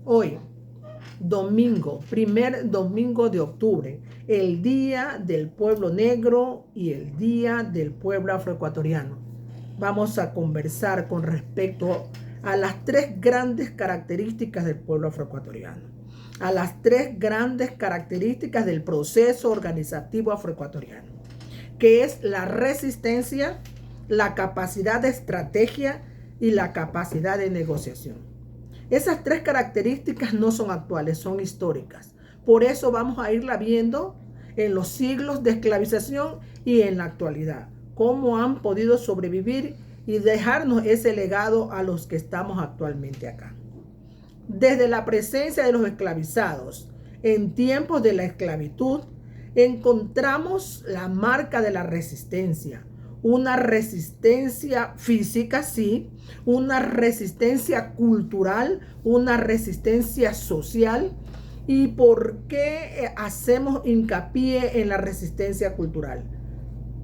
Hoy, domingo, primer domingo de octubre, el Día del Pueblo Negro y el Día del Pueblo Afroecuatoriano. Vamos a conversar con respecto a las tres grandes características del pueblo afroecuatoriano, a las tres grandes características del proceso organizativo afroecuatoriano, que es la resistencia, la capacidad de estrategia y la capacidad de negociación. Esas tres características no son actuales, son históricas. Por eso vamos a irla viendo en los siglos de esclavización y en la actualidad, cómo han podido sobrevivir y dejarnos ese legado a los que estamos actualmente acá. Desde la presencia de los esclavizados en tiempos de la esclavitud, encontramos la marca de la resistencia. Una resistencia física, sí, una resistencia cultural, una resistencia social. ¿Y por qué hacemos hincapié en la resistencia cultural?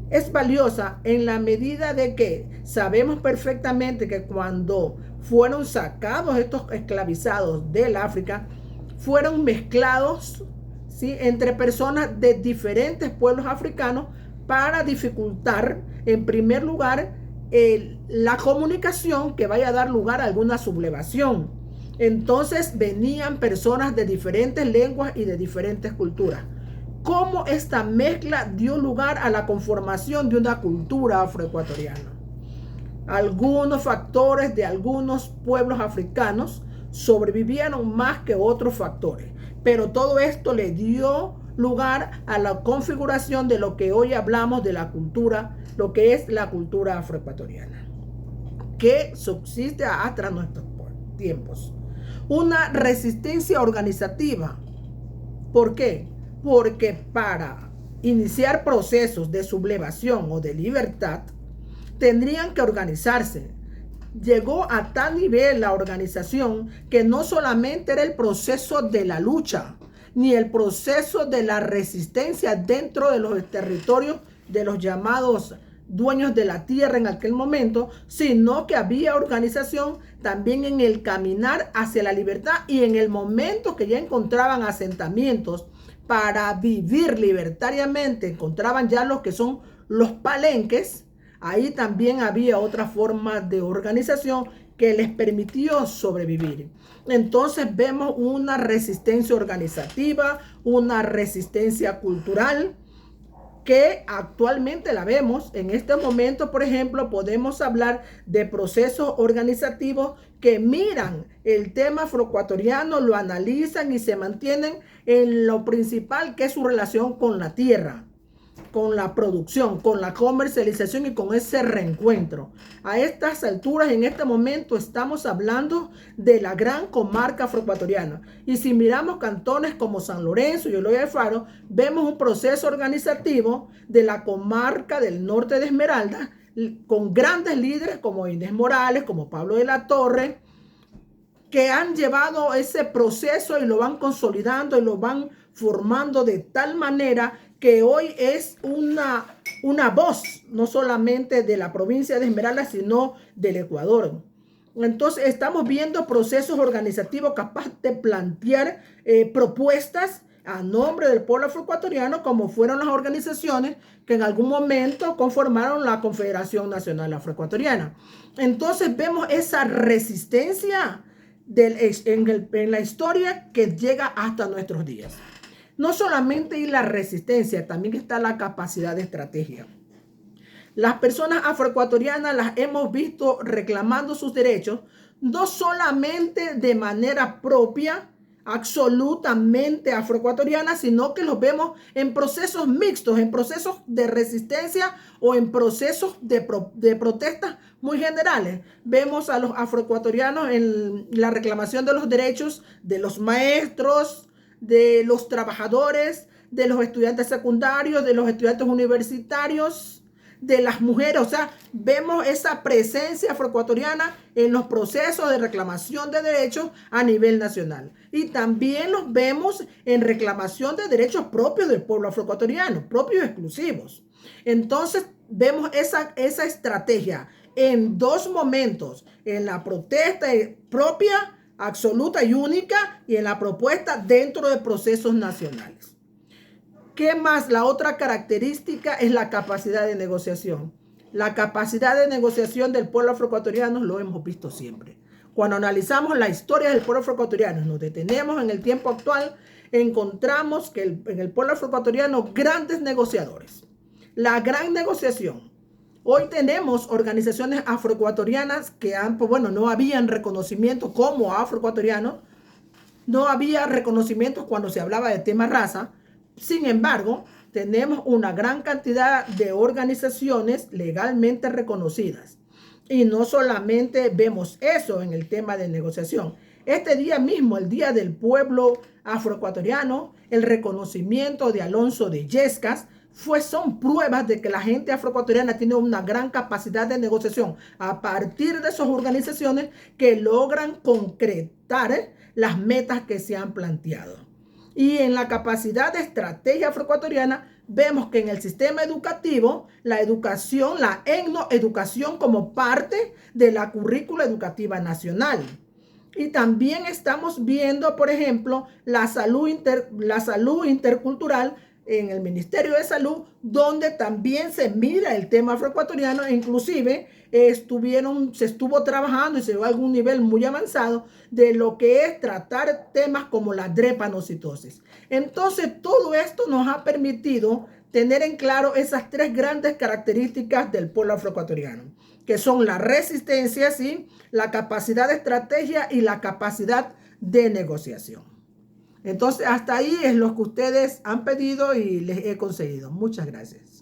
Es valiosa en la medida de que sabemos perfectamente que cuando fueron sacados estos esclavizados del África, fueron mezclados, ¿sí?, entre personas de diferentes pueblos africanos para dificultar, en primer lugar, la comunicación que vaya a dar lugar a alguna sublevación. Entonces venían personas de diferentes lenguas y de diferentes culturas. Cómo esta mezcla dio lugar a la conformación de una cultura afroecuatoriana. Algunos factores de algunos pueblos africanos sobrevivieron más que otros factores, pero todo esto le dio lugar a la configuración de lo que hoy hablamos de la cultura, lo que es la cultura afroecuatoriana, que subsiste hasta nuestros tiempos. Una resistencia organizativa. ¿Por qué? Porque para iniciar procesos de sublevación o de libertad, tendrían que organizarse. Llegó a tal nivel la organización que no solamente era el proceso de la lucha, ni el proceso de la resistencia dentro de los territorios de los llamados dueños de la tierra en aquel momento, sino que había organización también en el caminar hacia la libertad y en el momento que ya encontraban asentamientos para vivir libertariamente, encontraban ya los que son los palenques. Ahí también había otra forma de organización que les permitió sobrevivir. Entonces vemos una resistencia organizativa, una resistencia cultural, que actualmente la vemos. En este momento, por ejemplo, podemos hablar de procesos organizativos que miran el tema afroecuatoriano, lo analizan y se mantienen en lo principal, que es su relación con la tierra, con la producción, con la comercialización y con ese reencuentro. A estas alturas, en este momento, estamos hablando de la gran comarca afroecuatoriana. Y si miramos cantones como San Lorenzo y Eloy Alfaro, vemos un proceso organizativo de la comarca del norte de Esmeralda, con grandes líderes como Inés Morales, como Pablo de la Torre, que han llevado ese proceso y lo van consolidando y lo van formando de tal manera que hoy es una voz, no solamente de la provincia de Esmeralda, sino del Ecuador. Entonces estamos viendo procesos organizativos capaces de plantear propuestas a nombre del pueblo afroecuatoriano, como fueron las organizaciones que en algún momento conformaron la Confederación Nacional Afroecuatoriana. Entonces vemos esa resistencia en la historia que llega hasta nuestros días. No solamente hay la resistencia, también está la capacidad de estrategia. Las personas afroecuatorianas las hemos visto reclamando sus derechos, no solamente de manera propia, absolutamente afroecuatoriana, sino que los vemos en procesos mixtos, en procesos de resistencia o en procesos de protestas muy generales. Vemos a los afroecuatorianos en la reclamación de los derechos de los maestros, de los trabajadores, de los estudiantes secundarios, de los estudiantes universitarios, de las mujeres. O sea, vemos esa presencia afroecuatoriana en los procesos de reclamación de derechos a nivel nacional. Y también los vemos en reclamación de derechos propios del pueblo afroecuatoriano, propios y exclusivos. Entonces, vemos esa estrategia en dos momentos: en la protesta propia absoluta y única y en la propuesta dentro de procesos nacionales. ¿Qué más? La otra característica es la capacidad de negociación. La capacidad de negociación del pueblo afroecuatoriano lo hemos visto siempre. Cuando analizamos la historia del pueblo afroecuatoriano, nos detenemos en el tiempo actual, encontramos que en el pueblo afroecuatoriano grandes negociadores. La gran negociación. Hoy tenemos organizaciones afroecuatorianas que no habían reconocimiento como afroecuatorianos, no había reconocimiento cuando se hablaba de tema raza. Sin embargo, tenemos una gran cantidad de organizaciones legalmente reconocidas. Y no solamente vemos eso en el tema de negociación. Este día mismo, el Día del Pueblo Afroecuatoriano, el reconocimiento de Alonso de Illescas, son pruebas de que la gente afroecuatoriana tiene una gran capacidad de negociación a partir de esas organizaciones que logran concretar las metas que se han planteado. Y en la capacidad de estrategia afroecuatoriana vemos que en el sistema educativo, la educación, la etnoeducación como parte de la currícula educativa nacional. Y también estamos viendo, por ejemplo, la salud intercultural en el Ministerio de Salud, donde también se mira el tema afroecuatoriano e inclusive se estuvo trabajando y se llegó a algún nivel muy avanzado de lo que es tratar temas como la drepanocitosis. Entonces, todo esto nos ha permitido tener en claro esas tres grandes características del pueblo afroecuatoriano, que son la resistencia, ¿sí?, la capacidad de estrategia y la capacidad de negociación. Entonces, hasta ahí es lo que ustedes han pedido y les he conseguido. Muchas gracias.